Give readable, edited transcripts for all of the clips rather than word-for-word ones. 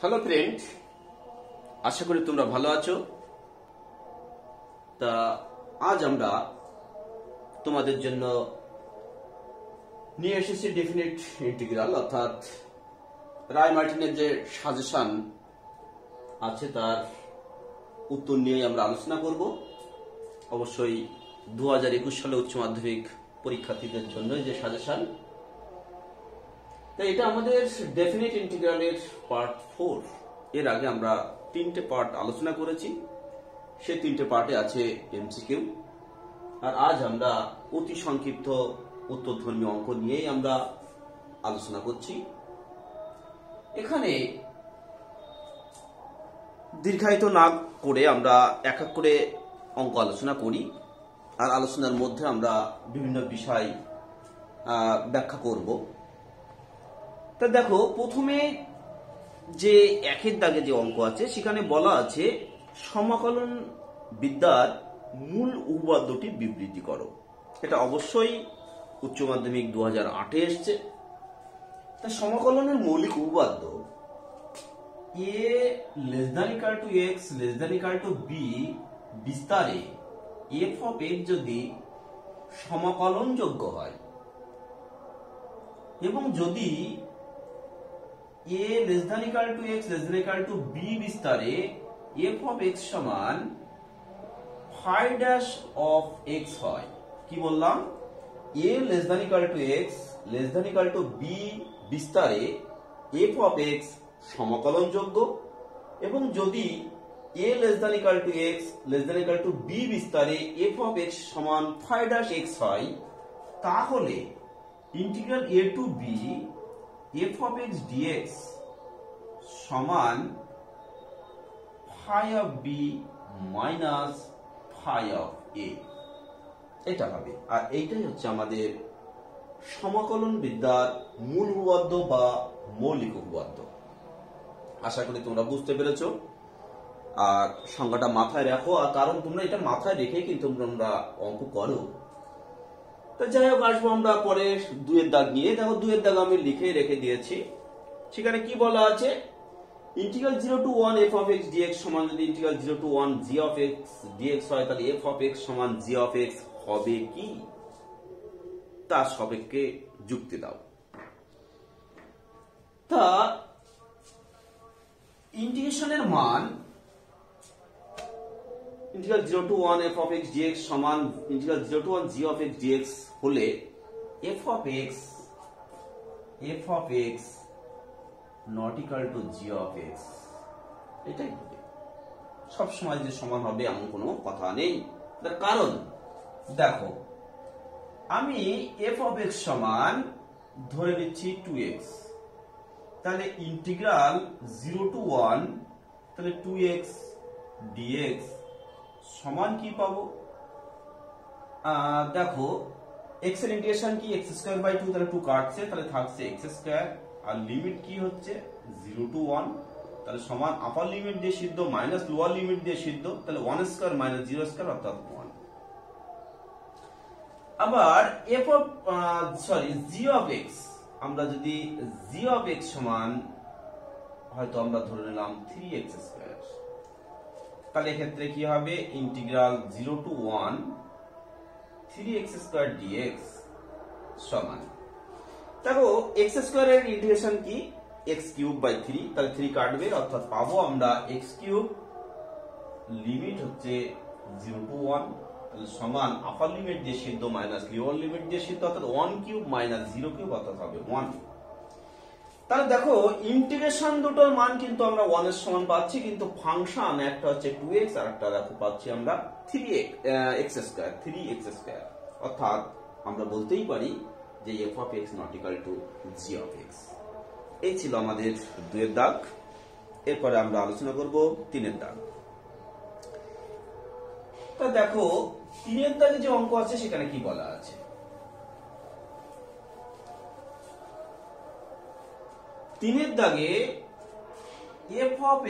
Hello friend, আশা করি তোমরা ভালো আছো। তা আজ আমরা তোমাদের জন্য নিয়ে এসেছি ডেফিনিট ইন্টিগ্রাল, অর্থাৎ রায় মার্টিনের যে সাজেশন আছে তার উত্তর নিয়ে আমরা আলোচনা করব। অবশ্যই 2021 সালে উচ্চ মাধ্যমিক পরীক্ষার্থীদের জন্য যে সাজেশন, তাই এটা আমাদের ডেফিনিট ইন্টিগ্রালের পার্ট 4। এর আগে আমরা 3টে পার্ট আলোচনা করেছি, সেই 3টে পার্টে আছে এমসিকিউ। আর আজ আমরা অতি সংক্ষিপ্ত উত্তরধর্মী অঙ্ক নিয়েই আমরা আলোচনা করছি। এখানে দীর্ঘায়িত না করে আমরা এক এক করে অঙ্ক আলোচনা করি, আর আলোচনার মধ্যে আমরা বিভিন্ন বিষয় ব্যাখ্যা করব। তা দেখো, প্রথমে যে একের দাগে যে অঙ্ক আছে সেখানে বলা আছে সমাকলন বিদ্যার মূল উপপাদ্যটি বিবৃতি করো। এটা অবশ্যই উচ্চ মাধ্যমিক 2008-এ এসছে। তা সমাকলনের মৌলিক উপপাদ্য a <= x <= b বিস্তারে f of x যদি সমাকলনযোগ্য হয় এবং যদি a <= x <= b বিস্তারে f of x সমান phi dash of x হয়। কি বললাম? a <= x <= b বিস্তারে f of x সমাকলনযোগ্য এবং যদি a <= x <= b বিস্তারে f of x সমান phi dash x হয়, তাহলে integral a to b f of x dx সমান phi of b minus phi of a, এটা হবে। আর এইটাই হচ্ছে আমাদের সমাকলন বিদ্যার মূল উপপাদ্য বা মৌলিক উপপাদ্য। আশা করি তোমরা বুঝতে পেরেছো। আর সংজ্ঞাটা মাথায় রাখো, আর কারণ তোমরা এটা মাথায় রেখে কিন্তু তোমরা অঙ্ক করো। তো যাই হোক, আসবো আমরা পরে 2-এর দাগ নিয়ে। দেখো, 2-এর দাগ আমি লিখে রেখে দিয়েছি। সেখানে কি বলা আছে? Integral 0 to 1 f of x dx সমান যদি integral 0 to 1 g of x dx হয়, তাহলে f of x সমান g of x হবে কি? তার সাপেক্ষে যুক্তি দাও। তা ইন্টিগ্রেশনের মান integral 0 to 1 f of x dx সমান integral 0 to 1 g of x dx হলে f of x not equal to g of x, এটাই হবে। সব সময় যে সমান হবে এমন কোনো কথা নেই। তার কারণ দেখো, আমি f of x সমান ধরে নিচ্ছি 2x, তাহলে ইন্টিগ্রাল 0 to 1 তাহলে 2x dx সমান কি পাবো? দেখো, x এর ইন্টিগ্রেশন কি x²/2, তাহলে 2 কাটছে, তাহলে থাকছে x²। আর লিমিট কি হচ্ছে 0 to 1, তাহলে সমান আপার লিমিট দিয়ে সিদ্ধ মাইনাস লোয়ার লিমিট দিয়ে সিদ্ধ, তাহলে 1² - 0² অর্থাৎ 1। আবার g of x, আমরা যদি g of x সমান হয়তো আমরা ধরে নিলাম 3x², তাহলে এক্ষেত্রে কি হবে? ইন্টিগ্রাল 0 to 1 3x² dx সমান, দেখো x² এর ইন্টিগ্রেশন কি x³/3, তাহলে 3 কাটবে, অর্থাৎ পাবো আমরা x³ লিমিট হচ্ছে 0 to 1, তাহলে সমান আপার লিমিট দিয়ে সিদ্ধ মাইনাস লোয়ার লিমিট দিয়ে সিদ্ধ, অর্থাৎ 1³ - 0³ অর্থাৎ হবে 1। তাহলে দেখো, ইন্টিগ্রেশন দুটোর মান কিন্তু আমরা 1 এর সমান পাচ্ছি, কিন্তু ফাংশন একটা হচ্ছে 2x আর একটা দেখো পাচ্ছি আমরা 3x², অর্থাৎ আমরা বলতেই পারি যে f of x not equal to g of x। এই ছিল আমাদের 2-এর দাগ। এরপরে আমরা আলোচনা করব 3-এর দাগ। তা দেখো, 3-এর দাগে যে অঙ্ক আছে সেখানে কি বলা আছে? 3-এর দাগে f of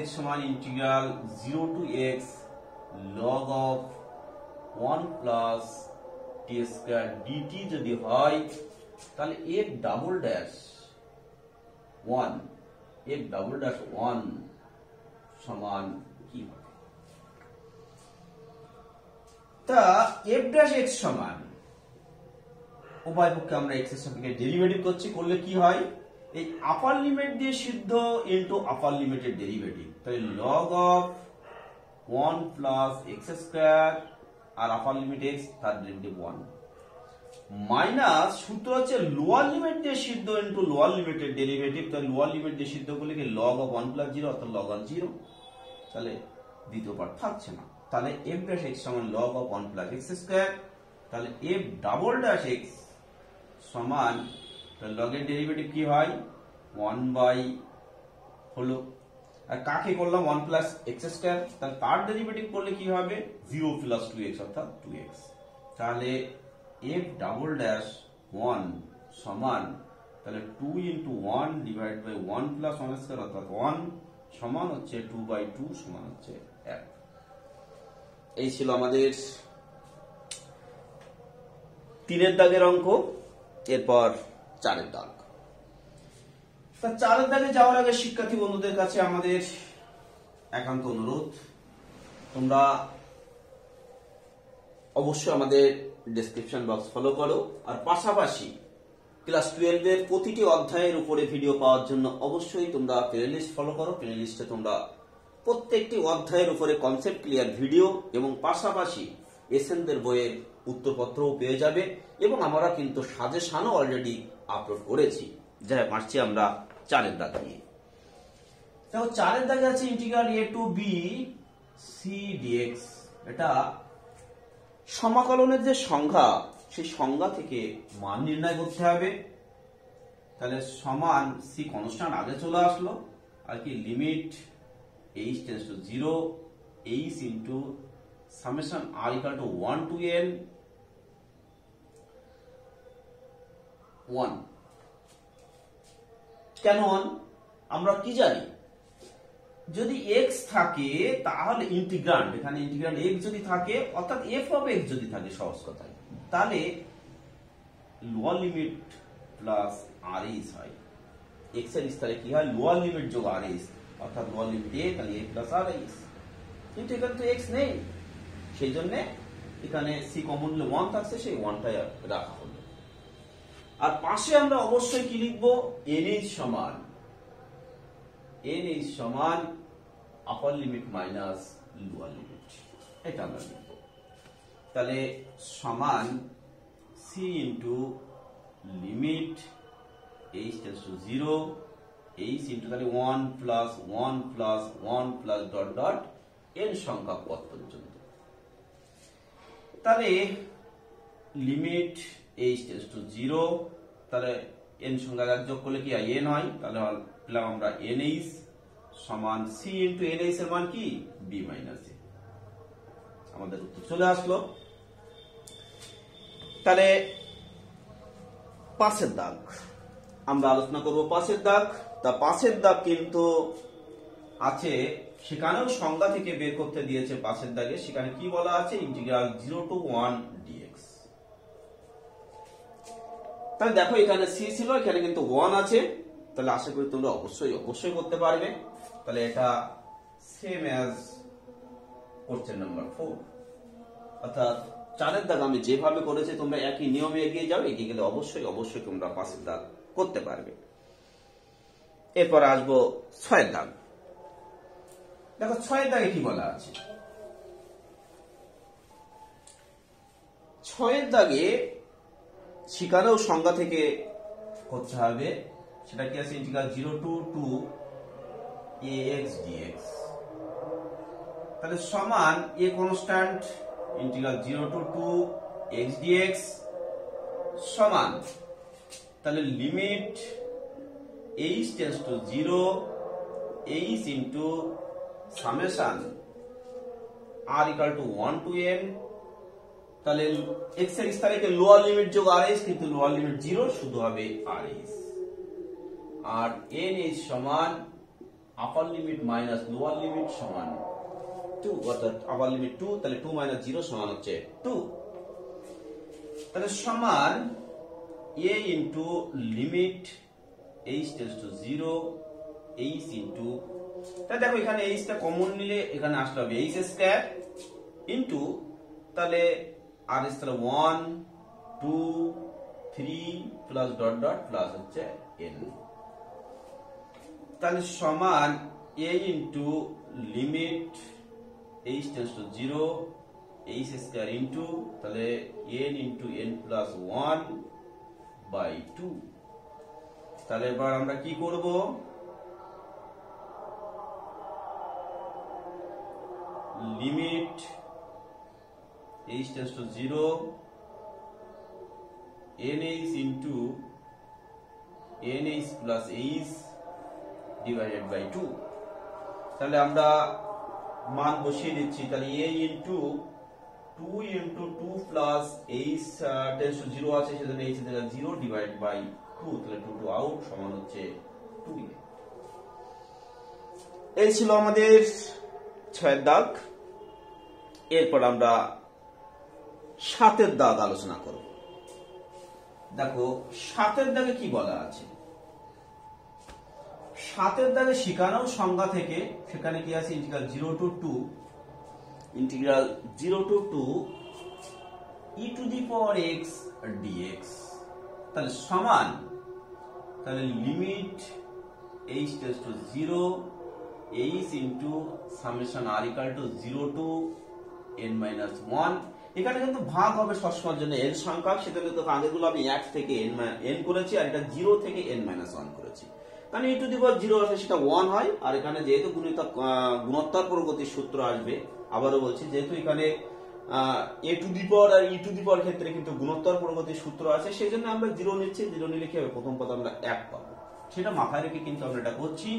x সমান integral 0 to x log of 1 plus t square dt যদি হয় তাহলে f double dash 1 f double dash 1 সমান কি হবে? তা এফ ড্যাশ এক্স সমান উভয় পক্ষে আমরা এক্স এর সাপেক্ষে ডেরিভেটিভ করছি, করলে কি হয়? এই আপার লিমিট দিয়ে সিদ্ধ ইনটু আপার লিমিটের ডেরিভেটিভ, তাহলে log of 1 plus x square আর আপার লিমিট এক্স তার ডেরিভেটিভ 1 মাইনাস সূত্র হচ্ছে লোয়ার লিমিট দিয়ে সিদ্ধ ইনটু লোয়ার লিমিটের ডেরিভেটিভ, তাহলে লোয়ার লিমিট দিয়ে সিদ্ধ করলে কি লগ অফ 1 প্লাস 0 অর্থাৎ লগ অফ 0, তাহলে দ্বিতীয় পার্ট থাকছে না। তাহলে এফ ড্যাশ এক্স সমান log of 1 plus x square, তাহলে এফ ডাবল ড্যাশ এক্স সমান লগের ডেরিভেটিভ কি হয় 1 বাই হলো, আর কাকে করলাম 1 প্লাস এক্স স্কয়ার, তাহলে তার ডেরিভেটিভ করলে কি হবে 0 প্লাস 2x অর্থাৎ 2x, তাহলে f ডাবল ড্যাশ 1 সমান তাহলে 2 into 1 divide by 1 plus 1 square অর্থাৎ 1 সমান হচ্ছে 2 বাই 2 সমান হচ্ছে 1। এই ছিল আমাদের 3 এর দাগের অঙ্ক। এরপর 4 এর দাগ। তা 4 এর দাগে যাওয়ার আগে শিক্ষার্থী বন্ধুদের কাছে আমাদের একান্ত অনুরোধ, তোমরা অবশ্যই আমাদের ডেসক্রিপশন বক্স ফলো করো, আর পাশাপাশি ক্লাস 12 এর প্রতিটি অধ্যায়ের উপরে ভিডিও পাওয়ার জন্য অবশ্যই তোমরা প্লেলিস্ট ফলো করো। প্লেলিস্টে তোমরা প্রত্যেকটি অধ্যায়ের উপরে কনসেপ্ট ক্লিয়ার ভিডিও এবং পাশাপাশি এসএনদের বইয়ের উত্তরপত্রও পেয়ে যাবে, এবং আমরা কিন্তু সাজেশনও অলরেডি আপলোড করেছি। যাই হোক, আসছি আমরা 4 এর দাগে নিয়ে। দেখো 4 এর দাগে আছে integral a to b c dx। এটা সমাকলনের যে সংজ্ঞা, সেই সংজ্ঞা থেকে মান নির্ণয় করতে হবে। তাহলে সমান c কনস্ট্যান্ট আগে চলে আসলো, আর কি limit h tends to 0 h into summation r equal to 1 to n 1। কেন 1? আমরা কি জানি, যদি x থাকে তাহলে ইন্টিগ্রান্ড, এখানে ইন্টিগ্রান্ড x যদি থাকে অর্থাৎ f অফ x যদি থাকে সহজ কথায়, তাহলে লোয়ার লিমিট প্লাস rh হয়। x এর স্তরে কি হয় লোয়ার লিমিট যোগ rh অর্থাৎ লোয়ার লিমিট a, তাহলে a প্লাস rh, কিন্তু এখানে তো x নেই, সেই জন্য এখানে c কমন 1 থাকছে, সেই 1টাই রাখা হলো। আর পাশে আমরা অবশ্যই কি লিখবো nh সমান upper limit minus lower limit, এটা আমরা লিখব। তাহলে সমান c into limit h tends to 0 h into তাহলে 1 plus 1 plus 1 plus dot dot n সংখ্যা পদ পর্যন্ত। তাহলে লিমিট h টেন্ডস টু 0, তাহলে n সংখ্যা যোগ করলে কি হয় n হয়, তাহলে পেলাম আমরা nh সমান c ইনটু nh এর মান কি b মাইনাস a। আমাদের উত্তর চলে আসলো। তাহলে 5 এর দাগ আমরা আলোচনা করব। 5 এর দাগ, তা 5 এর দাগ কিন্তু আছে, সেখানেও সংজ্ঞা থেকে বের করতে দিয়েছে। 5 এর দাগে সেখানে কি বলা আছে ইন্টিগ্রাল 0 টু 1 dx। তাহলে দেখো এখানে c ছিল, এখানে কিন্তু 1 আছে, তাহলে আশা করি তোমরা অবশ্যই করতে পারবে। তাহলে এটা সেম অ্যাজ কোশ্চেন নাম্বার 4, অর্থাৎ 4 এর দাগ আমি যেভাবে করেছি তোমরা একই নিয়মে এগিয়ে যাও, এগিয়ে গেলে অবশ্যই তোমরা 5 এর দাগ করতে পারবে। এরপর আসবো 6 এর দাগ। দেখো 6 এর দাগে কি বলা আছে। 6 এর দাগে সেখানেও সংজ্ঞা থেকে করতে হবে, সেটা কি আছে ইন্টিগ্রাল 0 টু 2 ax dx। তাহলে সমান a constant integral 0 to 2 x dx সমান তাহলে limit h tends to 0 h into summation r equal to 1 to n। তাহলে x এর স্থানে লোয়ার লিমিট যোগ rh, কিন্তু লোয়ার লিমিট 0, শুধু হবে rh, আর nh সমান upper limit minus lower limit সমান 2, অর্থাৎ আপার লিমিট 2, তাহলে 2 মাইনাস 0 সমান হচ্ছে 2। তাহলে সমান a into limit h tends to 0 h into, তাহলে দেখো এখানে h টা কমন নিলে এখানে আসলে হবে h স্কয়ার ইন্টু, তাহলে আর এস তাহলে 1 2 3 প্লাস ডট ডট প্লাস হচ্ছে n, তাহলে সমান a into limit h tends to 0 h square into, তাহলে n into n plus 1 by 2। তাহলে এবার আমরা কি করব, limit h tends to 0 nh into nh plus h divided by 2। তাহলে আমরা মান বসিয়ে দিচ্ছি, তাহলে a into 2 into 2 plus h tends to 0 আছে, সেজন্য h এর জায়গায় 0 ডিভাইড বাই 2, তাহলে 2 2 আউট সমান হচ্ছে 2। এই ছিল আমাদের 6 দাগ। এরপর আমরা 7 দাগ আলোচনা করব। দেখো 7 দাগে কি বলা আছে, 7 দাগে শিখানো সংজ্ঞা থেকে সেখানে কি আছে, integral 0 to 2 e to the power x dx, তাহলে সমান, তাহলে limit h tends to 0 h into summation r equal to 0 to n minus 1। এখানে কিন্তু ভাগ হবে সবসময়ের জন্য n সংখ্যা, সেখানে তো আগেগুলো আমি 1 থেকে n করেছি, আর এটা 0 থেকে n মাইনাস 1 করেছি। কারণ e টু দি পাওয়ার 0 আছে সেটা 1 হয়, আর এখানে যেহেতু গুণোত্তর প্রগতির সূত্র আসবে, আবারও বলছি যেহেতু এখানে a টু দি পাওয়ার আর e টু দি পাওয়ার ক্ষেত্রে কিন্তু গুণোত্তর প্রগতির সূত্র আছে, সেই জন্য আমরা 0 নিচ্ছি। 0 নিলে কি হবে, প্রথম পদ আমরা 1 পাবো, সেটা মাথায় রেখে কিন্তু আমরা এটা করছি।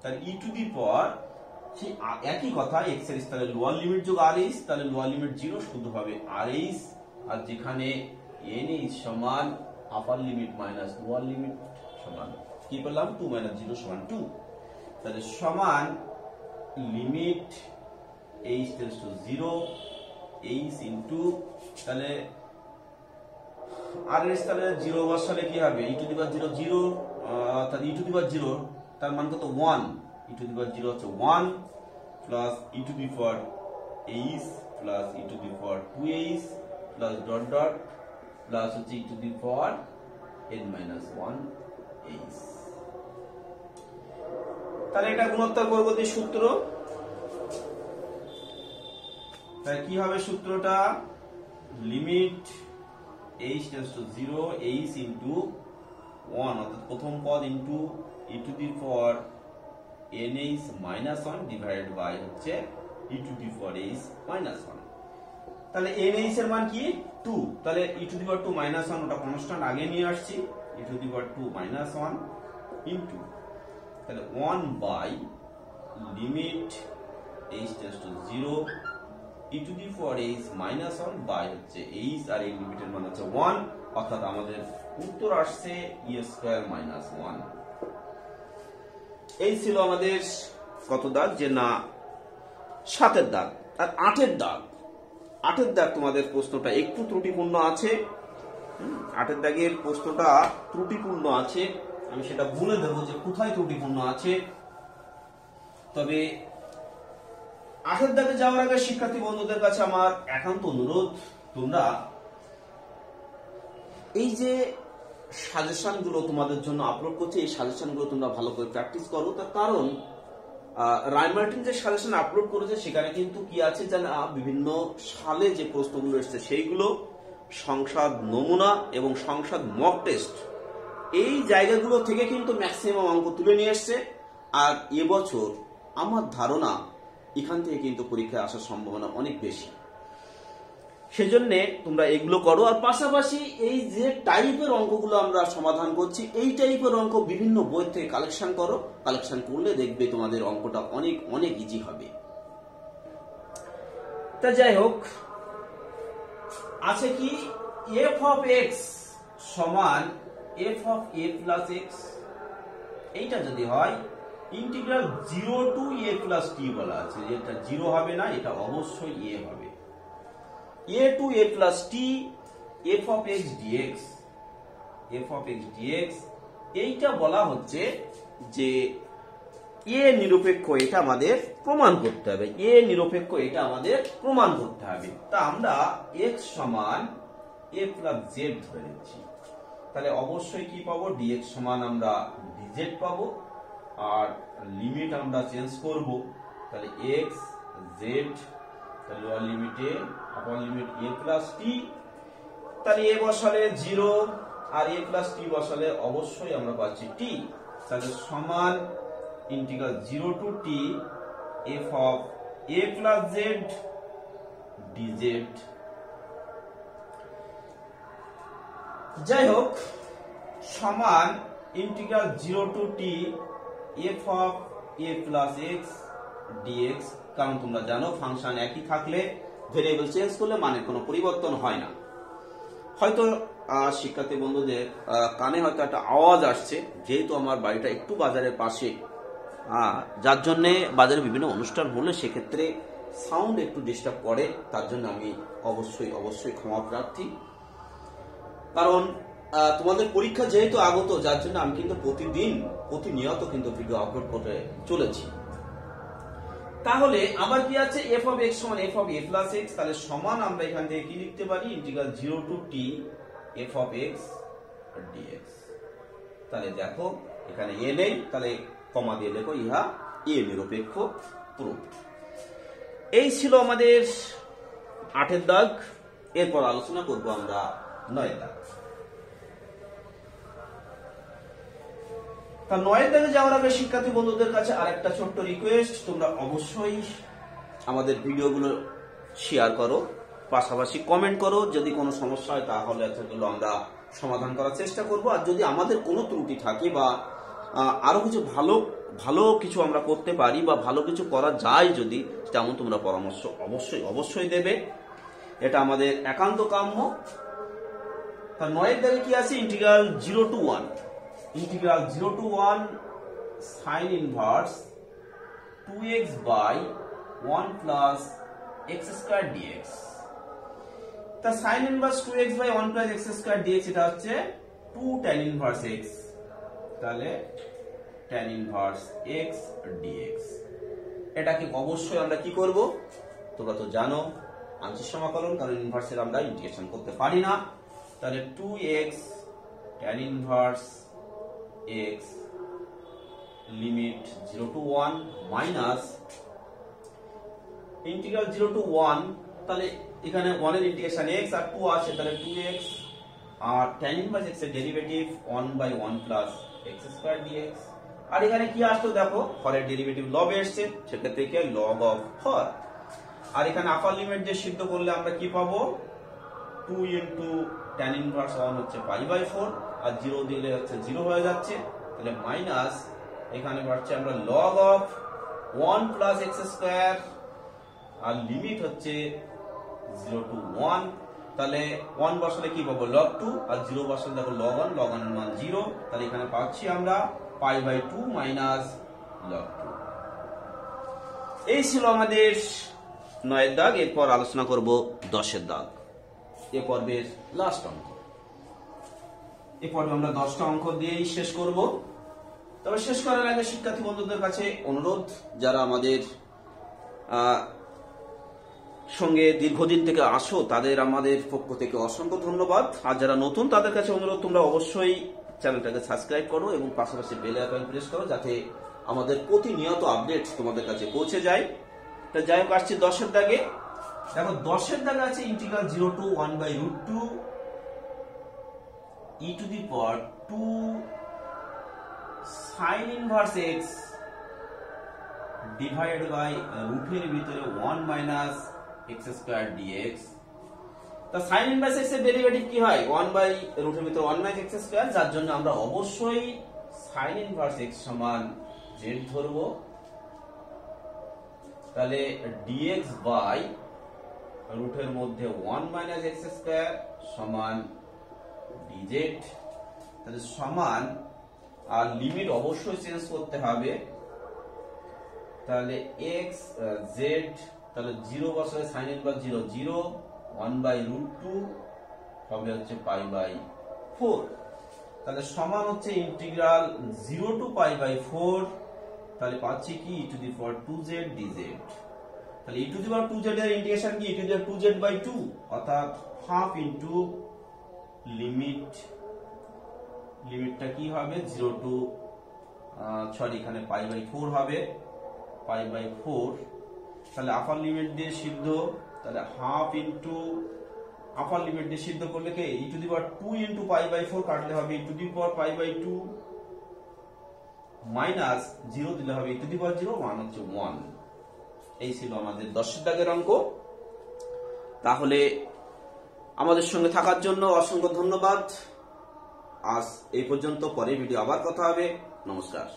তাহলে e টু দি পাওয়ার সেই একই কথা x এর তাহলে লোয়ার লিমিট যোগ rh, তাহলে লোয়ার লিমিট 0 শুধু হবে rh, আর যেখানে nh সমান upper limit minus lower limit সমান কি পেলাম 2 মাইনাস 0 সমান 2, তাহলে সমান limit h tends to 0 h into, তাহলে rh তাহলে 0 বসালে কি হবে, e টু দি পাওয়ার 0 0, তাহলে e টু দি পাওয়ার 0 তার মান কত 1, e টু দি পাওয়ার 0 হচ্ছে 1 plus e to the power h plus e to the power 2h plus dot dot plus হচ্ছে e to the power n minus 1h। তাহলে এটা গুণোত্তর প্রগতির সূত্র। তাহলে কি হবে সূত্রটা, limit h tends to 0 h into 1, অর্থাৎ প্রথম পদ into e to the power nh minus 1 divided by হচ্ছে e to the power h minus 1। তাহলে nh এর মান কি 2, তাহলে e to the power 2 minus 1 ওটা কনস্ট্যান্ট আগে নিয়ে আসছি, e to the power 2 minus 1 into, তাহলে 1 by limit h tends to 0 e to the power h minus 1 by হচ্ছে h, আর এই লিমিটের মান হচ্ছে 1, অর্থাৎ আমাদের উত্তর আসছে e স্কয়ার মাইনাস 1। এই ছিল আমাদের কত দাগ, যে না 7 দাগ। আর 8 দাগ, 8 দাগ তোমাদের প্রশ্নটা একটু ত্রুটিপূর্ণ আছে, 8 দাগের প্রশ্নটা ত্রুটিপূর্ণ আছে, আমি সেটা বলে দেবো যে কোথায় ত্রুটিপূর্ণ আছে। তবে 8 দাগে যাওয়ার আগে শিক্ষার্থী বন্ধুদের কাছে আমার একান্ত অনুরোধ, তোমরা এই যে সাজেশন গুলো তোমাদের জন্য আপলোড করছে, এই সাজেশন গুলো তোমরা ভালো করে প্র্যাকটিস করো। তার কারণ রাইমার্টিন যে সাজেশন আপলোড করেছে সেখানে কিন্তু কি আছে জানা, বিভিন্ন সালে যে প্রশ্নগুলো এসেছে সেইগুলো, সংসদ নমুনা এবং সংসদ মক টেস্ট, এই জায়গাগুলো থেকে কিন্তু ম্যাক্সিমাম অঙ্ক তুলে নিয়ে এসছে। আর এবছর আমার ধারণা এখান থেকে কিন্তু পরীক্ষায় আসার সম্ভাবনা অনেক বেশি, সেজন্য তোমরা এগুলো করো। আর পাশাপাশি এই যে টাইপের অঙ্কগুলো আমরা সমাধান করছি, এই টাইপের অঙ্ক বিভিন্ন বই থেকে কালেকশন করো, কালেকশন করলে দেখবে তোমাদের অঙ্কটা অনেক অনেক ইজি হবে। তা যাই হোক, আছে কি f অফ x সমান f of a plus x, এইটা যদি হয় integral 0 to a plus t বলা আছে, এটা 0 হবে না, এটা অবশ্যই a হবে। a to a plus t f of x dx, f of x dx এইটা বলা হচ্ছে যে এ নিরপেক্ষ, এটা আমাদের প্রমাণ করতে হবে, এ নিরপেক্ষ এটা আমাদের প্রমাণ করতে হবে। তা আমরা এক্স সমান এ প্লাস জেড ধরে নিচ্ছি, তাহলে অবশ্যই কি পাবো, ডিএক্স সমান আমরা ডিজেড পাবো, আর লিমিট আমরা চেঞ্জ করব, তাহলে এক্স জেড, তাহলে লোয়ার লিমিটে আপার লিমিট এ প্লাস টি, তাহলে এ বসালে 0 আর এ প্লাস টি বসালে অবশ্যই আমরা পাচ্ছি টি, তাহলে সমান integral 0 to t f of a plus z dz. যাই হোক, সমান integral 0 to t f of a plus x dx, কারণ তোমরা জানো ফাংশন একই থাকলে ভেরিয়েবল চেঞ্জ করলে মানের কোনো পরিবর্তন হয় না। হয়তো শিক্ষার্থী বন্ধুদের কানে হয়তো একটা আওয়াজ আসছে, যেহেতু আমার বাড়িটা একটু বাজারের পাশে, যার জন্য বাজারে বিভিন্ন অনুষ্ঠান হলে সেক্ষেত্রে সাউন্ড একটু ডিস্টার্ব করে, তার জন্য আমি অবশ্যই ক্ষমা প্রার্থী। কারণ তোমাদের পরীক্ষা যেহেতু আগত, যার জন্য আমি কিন্তু প্রতিনিয়ত কিন্তু ভিডিও আপলোড করে চলেছি। তাহলে আবার কি আছে, এফ অফ এক্স সমান f of a plus x, তাহলে সমান আমরা এখান থেকে কি লিখতে পারি, integral 0 to t f of x dx. তাহলে দেখো এখানে এ নেই, তাহলে কমা দিয়ে লেখো ইহা এ নিরপেক্ষ প্রুফ। এই ছিল আমাদের 8 এর দাগ। এরপর আলোচনা করব আমরা 9 এর দাগ। তা 9 এর দাগে যাওয়ার আগে শিক্ষার্থী বন্ধুদের কাছে আরেকটা ছোট্ট রিকোয়েস্ট, তোমরা অবশ্যই আমাদের ভিডিওগুলো শেয়ার করো, পাশাপাশি কমেন্ট করো। যদি কোনো সমস্যা হয় তাহলে সেগুলো আমরা সমাধান করার চেষ্টা করব। আর যদি আমাদের কোনো ত্রুটি থাকে বা আরো কিছু ভালো কিছু আমরা করতে পারি বা ভালো কিছু করা যায় যদি, তেমন তোমরা পরামর্শ অবশ্যই দেবে, এটা আমাদের একান্ত কাম্য। তার 9 এর দাগে কি আছে, integral 0 to 1, integral 0 to 1 sine inverse 2x by 1 plus x square dx। তা sine inverse 2x by 1 plus x square dx এটা হচ্ছে 2 tan ইনভার্স x, তাহলে tan ইনভার্স x dx। এটাকে অবশ্যই আমরা কি করব, তোমরা তো জানো আংশিক সমাকলন, কারণ ইনভার্সের আমরা ইন্টিগ্রেশন করতে পারি না। তাহলে 2x tan inverse x limit 0 to 1 minus integral 0 to 1, তাহলে এখানে 1 এর ইন্টিগ্রেশন x আর 2 আসে, তাহলে 2x আর tan ইনভার্স x এর derivative 1 by 1 plus x square dx। আর এখানে কি আসলো দেখো, হরের ডেরিভেটিভ লবে এসেছে, সেক্ষেত্রে কি লগ অফ হর। আর এখানে আপার লিমিট যে সিদ্ধ করলে আমরা কি পাবো, 2 ইনটু tan ইনভার্স 1 হচ্ছে পাই বাই 4, আর 0 দিলে হচ্ছে 0 হয়ে যাচ্ছে, তাহলে মাইনাস এখানে পাচ্ছি আমরা log of 1 plus x square, আর লিমিট হচ্ছে 0 টু 1, তাহলে 1 বসালে কি পাবো log 2, আর 0 বসালে দেখো log 1, log 1 এর মান 0, তাহলে এখানে পাচ্ছি আমরা পাই বাই 2 মাইনাস log 2। এই ছিল আমাদের 9 এর দাগ। এরপর আলোচনা করব 10 এর দাগ, এ পর্বের লাস্ট অঙ্ক। এ পর্বে আমরা 10টা অঙ্ক দিয়েই শেষ করব। তবে শেষ করার আগে শিক্ষার্থী বন্ধুদের কাছে অনুরোধ, যারা আমাদের সঙ্গে দীর্ঘদিন থেকে আসো তাদের আমাদের পক্ষ থেকে অসংখ্য ধন্যবাদ। আর যারা নতুন তাদের কাছে অনুরোধ, তোমরা অবশ্যই চ্যানেলটাকে সাবস্ক্রাইব করো এবং পাশাপাশি বেল আইকন প্রেস করো, যাতে আমাদের প্রতিনিয়ত আপডেট তোমাদের কাছে পৌঁছে যায়। তা যাই হোক, আসছি 10 এর দাগে। দেখো 10 এর দাগে আছে integral 0 to 1 by root 2 e to the power 2 sine inverse x divide by রুটের ভিতরে 1 মাইনাস x স্কয়ার dx। তা সাইন ইনভার্স x এর ডেরিভেটিভ কি হয়, 1 বাই রুটের ভিতরে 1 মাইনাস x স্কয়ার, যার জন্য আমরা অবশ্যই সাইন ইনভার্স x সমান z ধরব। তাহলে dx বাই রুটের মধ্যে 1 মাইনাস x স্কয়ার সমান dz। তাহলে সমান, আর লিমিট অবশ্যই চেঞ্জ করতে হবে, তাহলে x z, তাহলে 0 বসালে sin ইনভার্স 0 0, 1 বাই রুট 2 হবে হচ্ছে পাই বাই 4। তাহলে সমান হচ্ছে ইন্টিগ্রাল 0 টু পাই বাই 4, তাহলে পাচ্ছি কি e to the power 2z dz। তাহলে e to the power 2z এর ইন্টিগ্রেশন কি e to the power 2z by 2, অর্থাৎ হাফ ইনটু লিমিটটা কি হবে 0 টু সরি এখানে পাই বাই 4 হবে, পাই বাই 4। তাহলে আপার লিমিট দিয়ে সিদ্ধ, তাহলে হাফ ইনটু আপার লিমিট দিয়ে সিদ্ধ করলে কে e to the power 2 into pi by 4 কাটলে হবে e to the power pi by 2 minus 0 দিলে হবে e টু দি পাওয়ার 0, মান হচ্ছে 1। এই ছিল আমাদের 10 দাগের অঙ্ক। তাহলে আমাদের সঙ্গে থাকার জন্য অসংখ্য ধন্যবাদ। আজ এই পর্যন্ত, পরে ভিডিও আবার কথা হবে। নমস্কার।